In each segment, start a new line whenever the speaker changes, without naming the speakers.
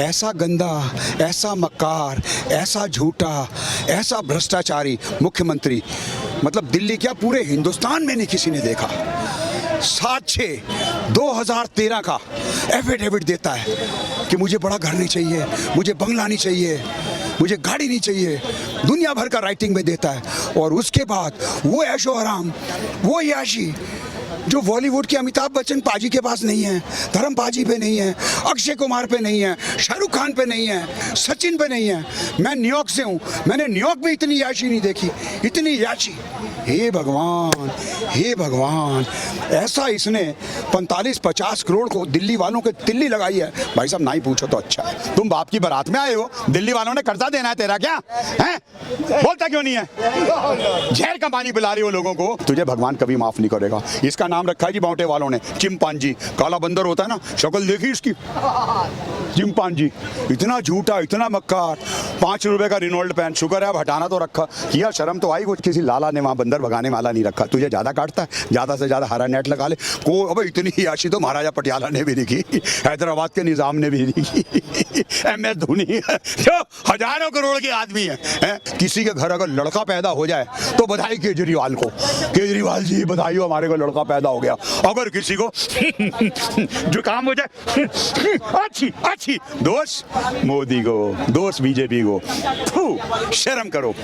ऐसा गंदा, ऐसा मक्कार, ऐसा झूठा, ऐसा भ्रष्टाचारी मुख्यमंत्री मतलब दिल्ली क्या पूरे हिंदुस्तान में नहीं किसी ने देखा। 7/6/2013 का एफिडेविट देता है कि मुझे बड़ा घर नहीं चाहिए, मुझे बंगला नहीं चाहिए, मुझे गाड़ी नहीं चाहिए, दुनिया भर का राइटिंग में देता है। और उसके बाद वो ऐशो आराम, वो याशी जो बॉलीवुड के अमिताभ बच्चन पाजी के पास नहीं है, धर्म पाजी पे नहीं है, अक्षय कुमार पे नहीं है, शाहरुख खान पे नहीं है, सचिन पे नहीं है। मैं न्यूयॉर्क से हूँ, मैंने न्यूयॉर्क में इतनी याशी नहीं देखी, इतनी याशी। हे भगवान, हे भगवान, ऐसा इसने 45-50 करोड़ को दिल्ली वालों के तिल्ली लगाई है। भाई साहब ना ही पूछो तो अच्छा है। तुम बाप की बारात में आए हो, दिल्ली वालों ने कर्जा देना है तेरा क्या है? बोलता क्यों नहीं है? जहर का पानी पिला रही हो लोगों को। तुझे भगवान कभी माफ नहीं करेगा। इसका नाम रखा है जी बावटे वालों ने, चिंपांजी। काला बंदर होता है ना, शक्ल देखी इसकी, चिंपांजी। इतना झूठा, इतना मक्कार। 5 रुपए का रिनोल्ड पैंट, शुक्र है अब हटाना तो रखा। किया शर्म तो आई कुछ, किसी लाला ने वहाँ बंदर भगाने वाला नहीं रखा। तुझे ज्यादा काटता है, ज्यादा से ज्यादा हरा नेट लगा ले को। अब इतनी याशी तो महाराजा पटियाला ने भी नहीं की, हैदराबाद के निजाम ने भी नहीं की, MS धोनी जो हजारों करोड़ के आदमी है। किसी के घर अगर लड़का पैदा हो जाए तो बधाई केजरीवाल को, केजरीवाल जी बधाई हो हमारे को लड़का पैदा हो गया। अगर किसी को जुकाम हो जाए अच्छी दोष मोदी को, दोष बीजेपी को। शर्म करो।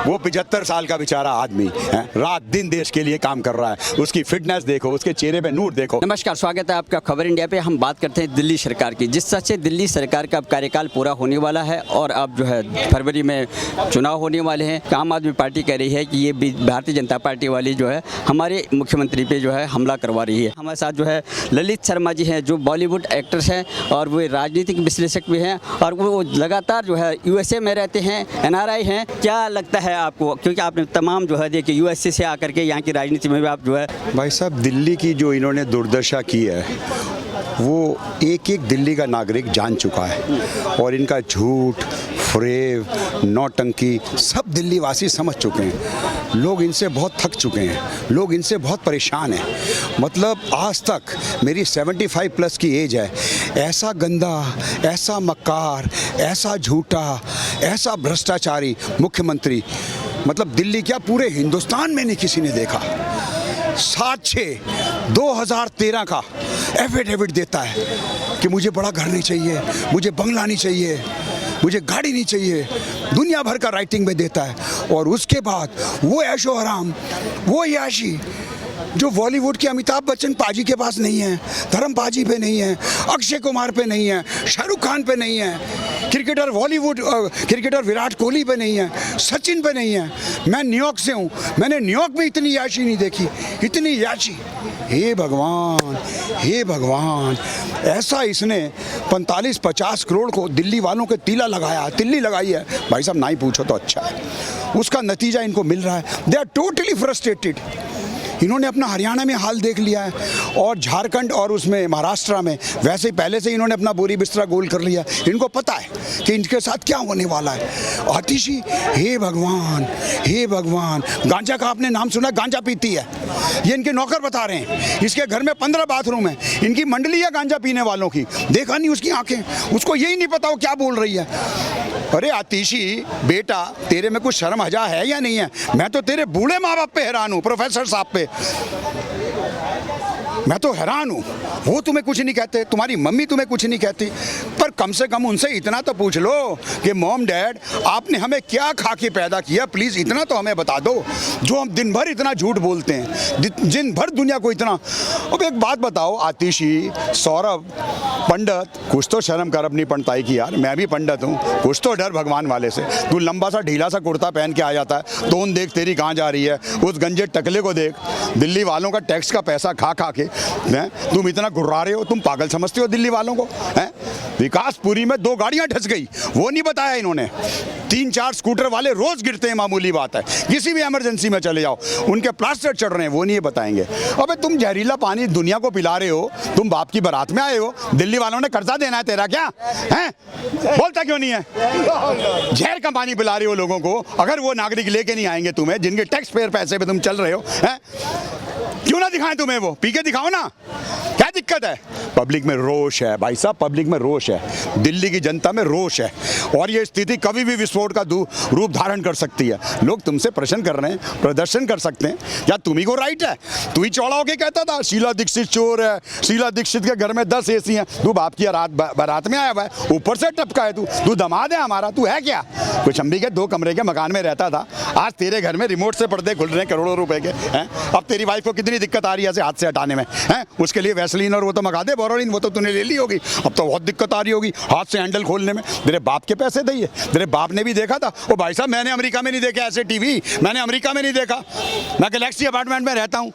वो 75 साल का बेचारा आदमी है, रात दिन देश के लिए काम कर रहा है। उसकी फिटनेस देखो, उसके चेहरे पे नूर देखो।
नमस्कार, स्वागत है आपका खबर इंडिया पे। हम बात करते हैं दिल्ली सरकार की। जिस तरह से दिल्ली सरकार का अब कार्यकाल पूरा होने वाला है और अब जो है फरवरी में चुनाव होने वाले हैं। आम आदमी पार्टी कह रही है कि ये भारतीय जनता पार्टी वाली जो है हमारे मुख्यमंत्री पे जो है हमला करवा रही है। हमारे साथ जो है ललित शर्मा जी हैं, जो बॉलीवुड एक्टर्स हैं और वो राजनीतिक विश्लेषक भी हैं और वो लगातार जो है USA में रहते हैं, NRI हैं। क्या लगता है आपको, क्योंकि आपने तमाम जो है देखिए USA से आकर के यहाँ की राजनीति में भी आप जो है।
भाई साहब दिल्ली की जो इन्होंने दुर्दशा की है वो एक एक दिल्ली का नागरिक जान चुका है। और इनका झूठ, फरेब, नौटंकी सब दिल्ली वासी समझ चुके हैं। लोग इनसे बहुत थक चुके हैं, लोग इनसे बहुत परेशान हैं। मतलब आज तक मेरी 75 प्लस की एज है, ऐसा गंदा, ऐसा मक्कार, ऐसा झूठा, ऐसा भ्रष्टाचारी मुख्यमंत्री मतलब दिल्ली क्या पूरे हिंदुस्तान में नहीं किसी ने देखा। 7/6/2013 का एफिडेविट देता है कि मुझे बड़ा घर नहीं चाहिए, मुझे बंगला नहीं चाहिए, मुझे गाड़ी नहीं चाहिए, दुनिया भर का राइटिंग में देता है। और उसके बाद वो ऐशो आराम, वो याशी जो बॉलीवुड के अमिताभ बच्चन पाजी के पास नहीं है, धर्म पाजी पे नहीं है, अक्षय कुमार पे नहीं है, शाहरुख खान पे नहीं है, क्रिकेटर बॉलीवुड क्रिकेटर विराट कोहली पे नहीं है, सचिन पे नहीं है। मैं न्यूयॉर्क से हूँ, मैंने न्यूयॉर्क में इतनी याशी नहीं देखी, इतनी याशी। हे भगवान, हे भगवान, ऐसा इसने 45-50 करोड़ को दिल्ली वालों के तिल्ली लगाई है। भाई साहब ना ही पूछो तो अच्छा है। उसका नतीजा इनको मिल रहा है। They are totally frustrated. इन्होंने अपना हरियाणा में हाल देख लिया है और झारखंड और उसमें महाराष्ट्र में वैसे ही पहले से इन्होंने अपना बोरी बिस्तरा गोल कर लिया। इनको पता है कि इनके साथ क्या होने वाला है। आतिशी, हे भगवान, हे भगवान। गांजा का आपने नाम सुना? गांजा पीती है, ये इनके नौकर बता रहे हैं। इसके घर में 15 बाथरूम है, इनकी मंडली है गांजा पीने वालों की। देखा नहीं उसकी आंखें, उसको यही नहीं पता वो क्या बोल रही है। अरे आतिशी बेटा, तेरे में कुछ शर्म हजा है या नहीं है? मैं तो तेरे बूढ़े माँ बाप पे हैरान हूँ, प्रोफेसर साहब पे मैं तो हैरान हूँ। वो तुम्हें कुछ नहीं कहते, तुम्हारी मम्मी तुम्हें कुछ नहीं कहती, पर कम से कम उनसे इतना तो पूछ लो कि मॉम डैड आपने हमें क्या खा के पैदा किया, प्लीज़ इतना तो हमें बता दो। जो हम दिन भर इतना झूठ बोलते हैं, दिन भर दुनिया को इतना। अब एक बात बताओ आतिशी, सौरभ, पंडित, कुछ तो शर्म कर अपनी पंडिताई की यार। मैं भी पंडित हूँ, कुछ तो डर भगवान वाले से। तू लंबा सा ढीला सा कुर्ता पहन के आ जाता है, तोन देख तेरी कहाँ जा रही है। उस गंजे टकले को देख, दिल्ली वालों का टैक्स का पैसा खा खा के तुम इतना गुर्रा रहे हो। तुम पागल समझते हो दिल्ली वालों को? हैं? विकासपुरी में 2 गाड़ियां धस गई, वो नहीं बताया इन्होंने। 3-4 स्कूटर वाले रोज गिरते हैं, मामूली बात है। किसी भी इमरजेंसी में चले जाओ, उनके प्लास्टर चढ़ रहे हैं, वो नहीं बताएंगे। अबे तुम जहरीला पानी दुनिया को पिला रहे हो, तुम बाप की बारात में आए हो, दिल्ली वालों ने कर्जा देना है तेरा क्या है? बोलता क्यों नहीं है? जहर का पानी पिला रहे हो लोगों को। अगर वो नागरिक लेके नहीं आएंगे तुम्हें, जिनके टैक्स पेयर पैसे पे तुम चल रहे हो, हैं? क्यों ना दिखाएं तुम्हें? वो पी के दिखाओ ना, क्या दिक्कत है? पब्लिक में रोष है भाई साहब, पब्लिक में रोष है, दिल्ली की जनता में रोष है, और ये स्थिति कभी भी विस्फोट का रूप धारण कर सकती है। लोग तुमसे प्रश्न कर रहे हैं, प्रदर्शन कर सकते हैं, क्या तुम्ही को राइट है? तू ही चौड़ा होके कहता था शीला दीक्षित चोर है, शीला दीक्षित के घर में 10 AC हैं। तू बाप की बारात में आया हुआ है, ऊपर से टपका है, तू दमाद है हमारा, तू है क्या? कुछ अम्बी के 2 कमरे के मकान में रहता था, आज तेरे घर में रिमोट से पर्दे खुल रहे हैं करोड़ों रुपए के, हैं? अब तेरी वाइफ को कितनी दिक्कत आ रही है ऐसे हाथ से हटाने में, हैं? उसके लिए वैसलीन और वो तो मंगा दे, बोरोलिन, वो तो तूने ले ली होगी, अब तो बहुत दिक्कत आ रही होगी हाथ से हैंडल खोलने में। तेरे बाप के पैसे दिए, तेरे बाप ने भी देखा था। ओ भाई साहब, मैंने अमेरिका में नहीं देखा ऐसे टीवी, मैंने अमेरिका में नहीं देखा, मैं गैलेक्सी अपार्टमेंट में रहता हूँ,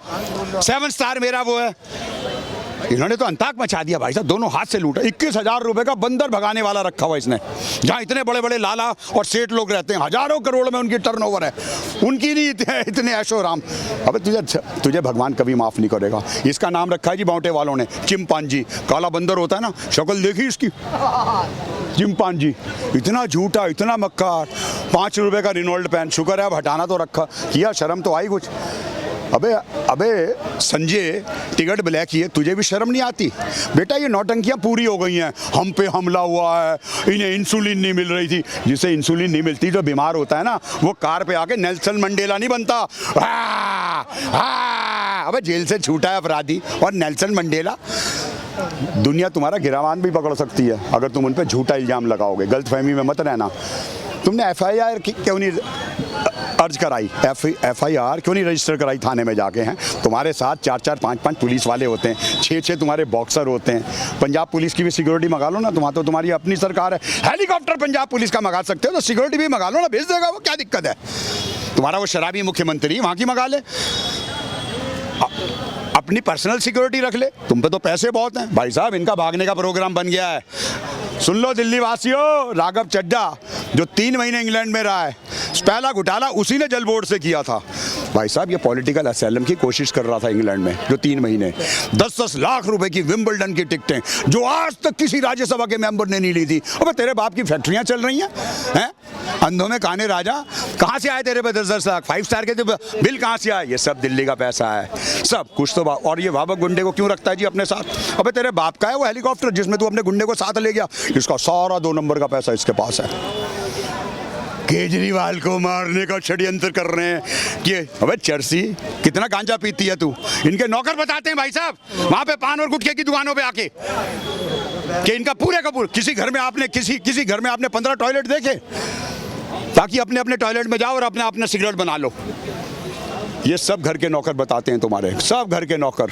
7 स्टार मेरा वो है। इन्होंने तो अंताक मचा दिया भाई साहब, दोनों हाथ से लूटा। 21,000 रुपए का बंदर भगाने वाला रखा हुआ इसने, जहाँ इतने बड़े बड़े लाला और सेठ लोग रहते हैं, हजारों करोड़ में उनकी टर्नओवर है, उनकी नहीं इतने ऐशो राम। अबे तुझे भगवान कभी माफ नहीं करेगा। इसका नाम रखा है जी बाउंटे वालों ने, चिंपांजी। काला बंदर होता है ना, शक्ल देखी इसकी, चिंपांजी। इतना झूठा, इतना मक्कार, 5 रुपए का रिनोल्ड पेन, शुक्र है अब हटाना तो रखा, किया, शर्म तो आई कुछ। अबे संजय, टिकट ब्लैक ही है, तुझे भी शर्म नहीं आती? बेटा ये नौटंकियां पूरी हो गई हैं, हम पे हमला हुआ है, इन्हें इंसुलिन नहीं मिल रही थी। जिसे इंसुलिन नहीं मिलती, जो बीमार होता है ना, वो कार पे आके नेल्सन मंडेला नहीं बनता। अबे जेल से छूटा है अपराधी, और नेल्सन मंडेला, दुनिया तुम्हारा गिरावान भी पकड़ सकती है अगर तुम उन पे झूठा इल्जाम लगाओगे। गलतफहमी में मत रहना। तुमने FIR क्यों नहीं अर्ज कराई? FIR क्यों नहीं रजिस्टर कराई थाने में जाके? हैं तुम्हारे साथ 4-4, 5-5 पुलिस वाले होते हैं, 6-6 तुम्हारे बॉक्सर होते हैं। पंजाब पुलिस की भी सिक्योरिटी मंगा लो ना, तो तुम्हारी अपनी सरकार है, हेलीकॉप्टर पंजाब पुलिस का मंगा सकते हो, तो सिक्योरिटी भी मंगा लो ना, भेज देगा वो, क्या दिक्कत है? तुम्हारा वो शराबी मुख्यमंत्री, वहाँ की मंगा ले, अपनी पर्सनल सिक्योरिटी रख ले। तुम पे तो पैसे बहुत हैं भाई साहब, इनका भागने का प्रोग्राम बन गया है। सुन लो दिल्ली वासियों, राघव चड्ढा जो 3 महीने इंग्लैंड में रहा है, पहला घोटाला उसी ने जल बोर्ड से किया था भाई साहब। ये पॉलिटिकल असाइलम की कोशिश कर रहा था इंग्लैंड में, जो 3 महीने, 10-10 लाख रुपए की विंबलडन की टिकटें, जो आज तक किसी राज्यसभा के मेंबर ने नहीं ली थी। अबे तेरे बाप की फैक्ट्रियां चल रही हैं, अंधों में काने राजा। कहाँ से आए तेरे पे 10-10 लाख? 5 स्टार के बिल कहाँ से आए? ये सब दिल्ली का पैसा है, सब कुछ तो। और ये वाबक गुंडे को क्यों रखता है जी अपने साथ? अबे तेरे बाप का है वो हेलीकॉप्टर जिसमें तू अपने गुंडे को साथ ले गया, इसका सारा 2 नंबर का पैसा इसके पास है। केजरीवाल को मारने का षड्यंत्र कर रहे हैं कि अबे चर्सी, कितना गांजा पीती है तू? इनके नौकर बताते हैं भाई साहब, वहां पे पान और गुटखे की दुकानों पे आके, कि इनका पूरे का पूरा, किसी घर में आपने 15 टॉयलेट देखे, ताकि अपने अपने टॉयलेट में जाओ और अपने सिगरेट बना लो। ये सब घर के नौकर बताते हैं तुम्हारे, सब घर के नौकर।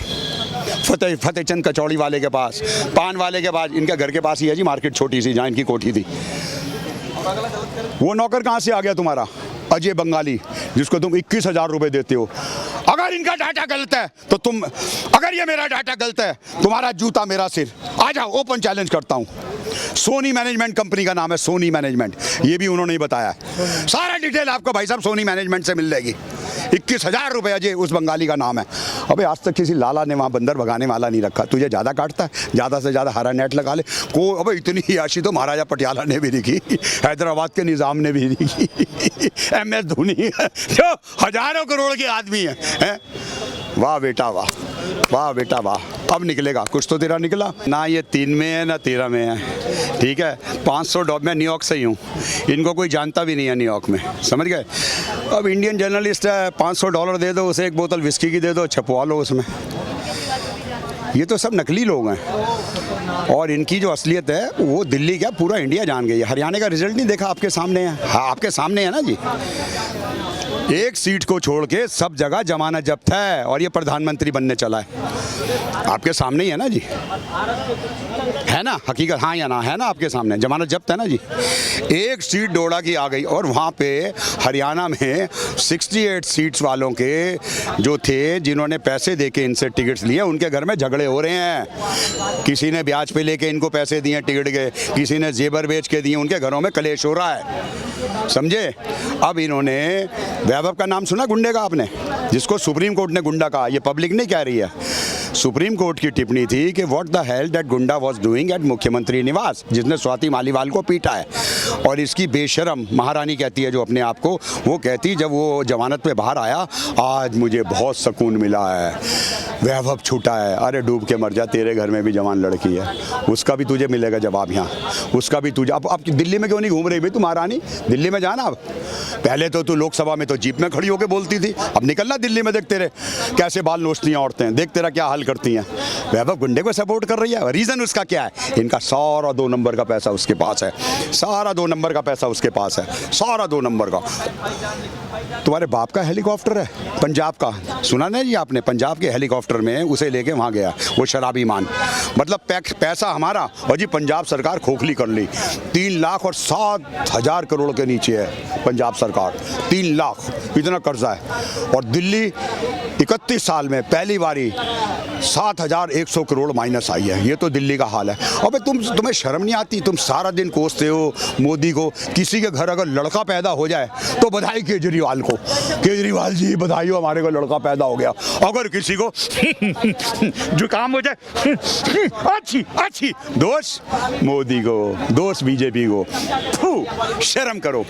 फतेहचंद कचौड़ी वाले के पास, पान वाले के पास, इनके घर के पास ही है जी मार्केट छोटी सी, जहाँ इनकी कोठी थी। वो नौकर कहाँ से आ गया तुम्हारा? अजय बंगाली, जिसको तुम 21,000 रुपए देते हो। अगर इनका डाटा गलत है तो तुम, अगर ये मेरा डाटा गलत है, तुम्हारा जूता मेरा सिर। आ जाओ, ओपन चैलेंज करता हूँ। सोनी मैनेजमेंट कंपनी का नाम है, सोनी मैनेजमेंट, ये भी उन्होंने ही बताया। सारा डिटेल आपको भाई साहब सोनी मैनेजमेंट से मिल जाएगी। 21,000 रुपए अजय उस बंगाली का नाम है। अबे आज तक किसी लाला ने वहाँ बंदर भगाने वाला नहीं रखा। तुझे ज़्यादा काटता है, ज़्यादा से ज़्यादा हरा नेट लगा ले। अबे इतनी याशी तो महाराजा पटियाला ने भी दिखी, हैदराबाद के निज़ाम ने भी दिखी, MS धोनी जो हजारों करोड़ के आदमी हैं। वाह बेटा वाह, वाह बेटा वाह। अब निकलेगा कुछ तो तेरा निकला ना, ये 3 में है ना 13 में है। ठीक है, $500, मैं न्यूयॉर्क से ही हूँ, इनको कोई जानता भी नहीं है न्यूयॉर्क में, समझ गए? अब इंडियन जर्नलिस्ट है, $500 दे दो उसे, 1 बोतल विस्की की दे दो, छपवा लो उसमें। ये तो सब नकली लोग हैं, और इनकी जो असलियत है वो दिल्ली क्या पूरा इंडिया जान गई है। हरियाणा का रिजल्ट नहीं देखा? आपके सामने है। हाँ, आपके सामने है ना जी। एक सीट को छोड़ के सब जगह जमानत जब्त है और ये प्रधानमंत्री बनने चला है। आपके सामने ही है ना जी, है ना हकीकत, हाँ या ना, है ना आपके सामने, जमानत जब्त है ना जी। एक सीट डोडा की आ गई और वहाँ पे हरियाणा में 68 सीट्स वालों के जो थे, जिन्होंने पैसे दे के इनसे टिकट्स लिए, उनके घर में झगड़े हो रहे हैं। किसी ने ब्याज पे लेके इनको पैसे दिए टिकट के, किसी ने जेबर बेच के दिए, उनके घरों में कलेश हो रहा है, समझे। अब इन्होंने वैभव का नाम सुना गुंडे का आपने, जिसको सुप्रीम कोर्ट ने गुंडा कहा, ये पब्लिक नहीं कह रही है। सुप्रीम कोर्ट की टिप्पणी थी कि व्हाट द हेल दैट गुंडा वाज डूइंग एट मुख्यमंत्री निवास, जिसने स्वाति मालीवाल को पीटा है। और इसकी बेशरम महारानी कहती है जो अपने आप को, वो कहती जब वो जमानत पे बाहर आया, आज मुझे बहुत सुकून मिला है, वैभव छूटा है। अरे डूब के मर जा, तेरे घर में भी जवान लड़की है, उसका भी तुझे मिलेगा जवाब यहाँ, उसका भी तुझे। अब दिल्ली में क्यों नहीं घूम रही भाई तू महारानी, दिल्ली में जाना। अब पहले तो तू लोकसभा में तो जीप में खड़ी होकर बोलती थी, अब निकलना दिल्ली में, देख तेरे कैसे बाल नोचती हैं औरतें, देख तेरा क्या हाल करती हैं। वैभव गुंडे को सपोर्ट कर रही है, रीज़न उसका क्या है, इनका सारा 2 नंबर का पैसा उसके पास है, सारा 2 नंबर का पैसा उसके पास है, सारा 2 नंबर का। तुम्हारे बाप का हेलीकॉप्टर है पंजाब का, सुना नहीं जी आपने, पंजाब के हेलीकॉप्टर में उसे लेके वहाँ गया वो शराबी मान, मतलब पैसा हमारा, और जी पंजाब सरकार खोखली कर ली। 3,07,000 करोड़ के नीचे है पंजाब सरकार, 3 लाख इतना कर्जा है। और दिल्ली 31 साल में पहली बारी 7,100 करोड़ माइनस आई है। ये तो दिल्ली का हाल है। अबे तुम्हें शर्म नहीं आती, तुम सारा दिन कोसते हो मोदी को। किसी के घर अगर लड़का पैदा हो जाए तो बधाई केजरीवाल को, केजरीवाल जी बधाई हो हमारे को लड़का पैदा हो गया। अगर किसी को जुकाम हो जाए अच्छी अच्छी, दोष मोदी को, दोष बीजेपी को। शर्म करो।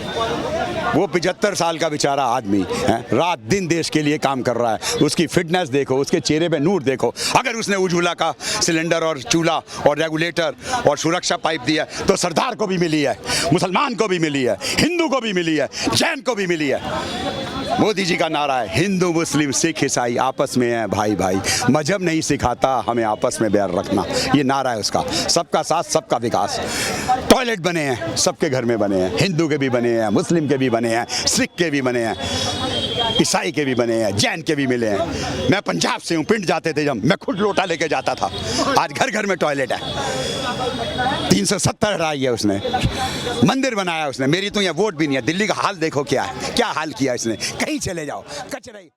वो 75 साल का बेचारा आदमी है, रात दिन देश के लिए काम कर रहा है, उसकी फिटनेस देखो, उसके चेहरे पे नूर देखो। अगर उसने उज्ज्वला का सिलेंडर और चूल्हा और रेगुलेटर और सुरक्षा पाइप दिया तो सरदार को भी मिली है, मुसलमान को भी मिली है, हिंदू को भी मिली है, जैन को भी मिली है। मोदी जी का नारा है हिंदू मुस्लिम सिख ईसाई आपस में है भाई भाई, मजहब नहीं सिखाता हमें आपस में बैर रखना, ये नारा है उसका। सबका साथ सबका विकास। टॉयलेट बने हैं, सबके घर में बने हैं, हिंदू के भी बने हैं, मुस्लिम के भी बने हैं, सिख के भी बने हैं, ईसाई के भी बने हैं, जैन के भी मिले हैं। मैं पंजाब से हूँ, पिंड जाते थे जब, मैं खुद लोटा लेके जाता था। आज घर घर में टॉयलेट है। 370 हटाई है उसने, मंदिर बनाया उसने। मेरी तो यहाँ वोट भी नहीं है। दिल्ली का हाल देखो क्या है, क्या हाल किया इसने। कहीं चले जाओ कचरा ही।